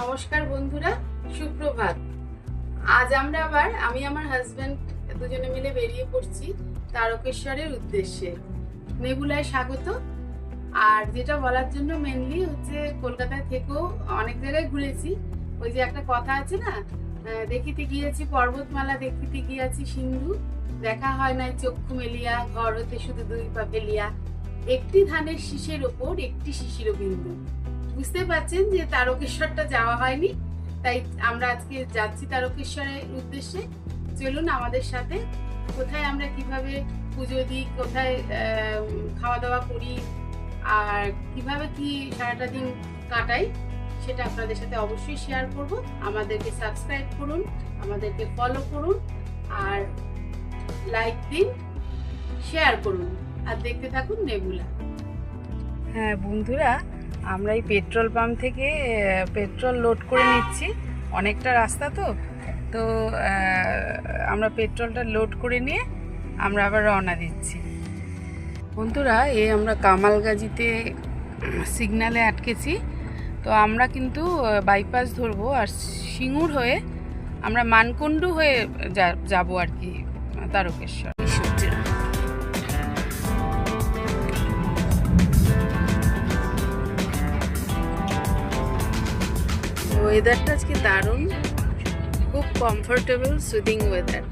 নমস্কার বন্ধুরা, সুপ্রভাত। আজ আমরা আবার আমি আমার হাজবেন্ড দুজনে মিলে বেরিয়ে পড়ছি তারকেশ্বরের উদ্দেশ্যে। নেবুলায় স্বাগত। আর যেটা বলার জন্য মেনলি হচ্ছে, কলকাতায় থেকেও অনেক জায়গায় ঘুরেছি। ওই যে একটা কথা আছে না, দেখিতে গিয়েছি পর্বতমালা, দেখিতে গিয়েছি সিন্ধু, দেখা হয় নাই চক্ষু মেলিয়া, ঘর হতে শুধু দুই পা ফেলিয়া, একটি ধানের শীষের ওপর একটি শিশির বিন্দু। বুঝতে পারছেন যে তারকেশ্বরটা যাওয়া হয়নি, তাই আমরা আজকে যাচ্ছি তারকেশ্বরের উদ্দেশ্যে। চলুন আমাদের সাথে। কোথায় আমরা কিভাবে পুজো দিই, কোথায় খাওয়া দাওয়া করি, আর কিভাবে কি সারাটা দিন কাটাই, সেটা আপনাদের সাথে অবশ্যই শেয়ার করব। আমাদেরকে সাবস্ক্রাইব করুন, আমাদেরকে ফলো করুন, আর লাইক দিন, শেয়ার করুন, আর দেখতে থাকুন নেবুলা। হ্যাঁ বন্ধুরা, আমরা এই পেট্রোল পাম্প থেকে পেট্রোল লোড করে নিচ্ছি। অনেকটা রাস্তা তো আমরা পেট্রোলটা লোড করে নিয়ে আমরা আবার রওনা দিচ্ছি। বন্ধুরা, আমরা কামালগাজিতে সিগন্যালে আটকেছি। তো আমরা কিন্তু বাইপাস ধরবো, আর সিঙ্গুর হয়ে আমরা মানকুণ্ডু হয়ে যাব আর কি তারকেশ্বর। ওয়েদারটা আজকে দারুণ, খুব কমফোর্টেবল, সুদিং ওয়েদার।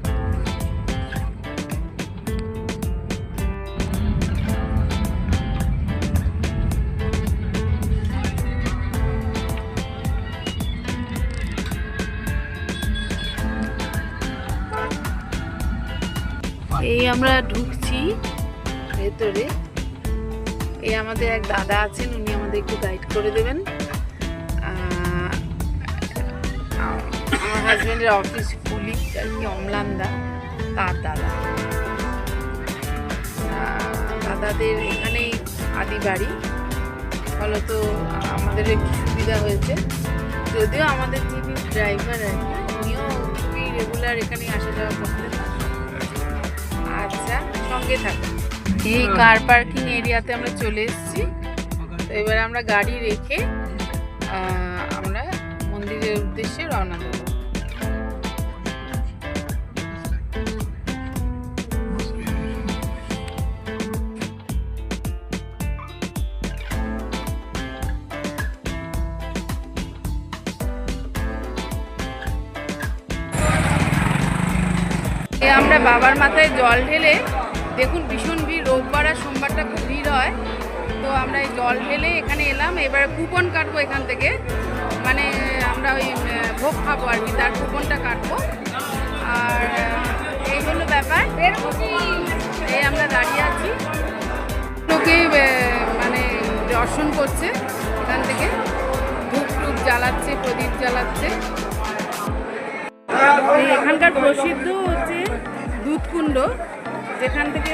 এই আমরা ঢুকছি ভেতরে। এই আমাদের এক দাদা আছেন, উনি আমাদের একটু গাইড করে দেবেন। আমার হাজবেন্ডের অফিস কুলিগ আর কি, অম্লানদা, তার দাদা। দাদাদের এখানেই আদি বাড়ি, ফলত আমাদের একটু সুবিধা হয়েছে। যদিও আমাদের যিনি ড্রাইভার আর কি, উনিও খুবই রেগুলার এখানে আসা যাওয়া করতেন। আচ্ছা, সঙ্গে থাকুন। এই কার পার্কিং এরিয়াতে আমরা চলে এসেছি। তো এবার আমরা গাড়ি রেখে আমরা মন্দিরের উদ্দেশ্যে রওনা দেব। আমরা বাবার মাথায় জল ঢেলে, দেখুন ভীষণ ভিড়, রোববার আর সোমবারটা খুব ভিড় হয়। তো আমরা এই জল ঢেলে এখানে এলাম। এবারে কুপন কাটবো এখান থেকে, মানে আমরা ওই ভোগ খাবো আর কি, তার কুপনটা কাটবো। আর এই হলো ব্যাপার। এই আমরা দাঁড়িয়ে আছি, লোকে মানে দর্শন করছে এখান থেকে, ধূপ টুপ জ্বালাচ্ছে, প্রদীপ জ্বালাচ্ছে। এখানকার প্রসিদ্ধ হচ্ছে দুধকুণ্ড, যেখান থেকে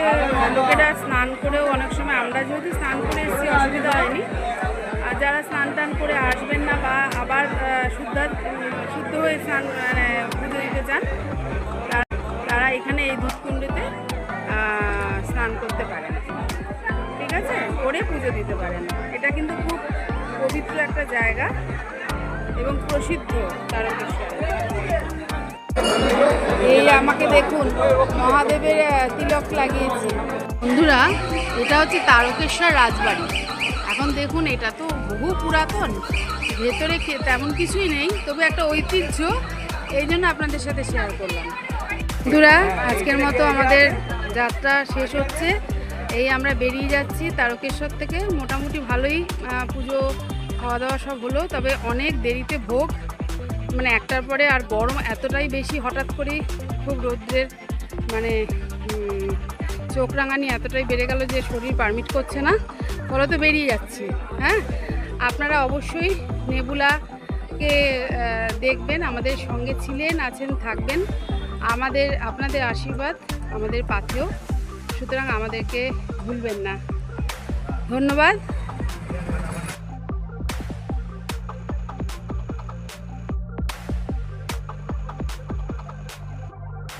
লোকেরা স্নান করেও, অনেক সময় আমরা যেহেতু স্নান করে এসেছি অসুবিধা হয়নি, আর যারা স্নান টান করে আসবেন না বা আবার শুদ্ধ হয়ে স্নান মানে পুজো দিতে চান, তারা এখানে এই দুধকুণ্ডতে স্নান করতে পারেন, ঠিক আছে, করে পুজো দিতে পারেন। এটা কিন্তু খুব পবিত্র একটা জায়গা এবং প্রসিদ্ধ তারকেশ্বর। এই আমাকে দেখুন, মহাদেবের তিলক লাগিয়েছি। বন্ধুরা, এটা হচ্ছে তারকেশ্বর রাজবাড়ি। এখন দেখুন, এটা তো বহু পুরাতন, ভেতরে তেমন কিছুই নেই, তবে একটা ঐতিহ্য, এই জন্য আপনাদের সাথে শেয়ার করলাম। বন্ধুরা, আজকের মতো আমাদের যাত্রা শেষ হচ্ছে। এই আমরা বেরিয়ে যাচ্ছি তারকেশ্বর থেকে। মোটামুটি ভালোই পুজো খাওয়া দাওয়া সব হলো, তবে অনেক দেরিতে ভোগ, মানে একটার পরে। আর গরম এতটাই বেশি, হঠাৎ করেই খুব রৌদ্রের মানে চোখ রাঙানি এতটাই বেড়ে গেল যে শরীর পারমিট করছে না, ফলত বেরিয়ে যাচ্ছি। হ্যাঁ, আপনারা অবশ্যই নেবুলাকে দেখবেন, আমাদের সঙ্গে ছিলেন, আছেন, থাকবেন। আপনাদের আশীর্বাদ আমাদের পাথেও, সুতরাং আমাদেরকে ভুলবেন না। ধন্যবাদ।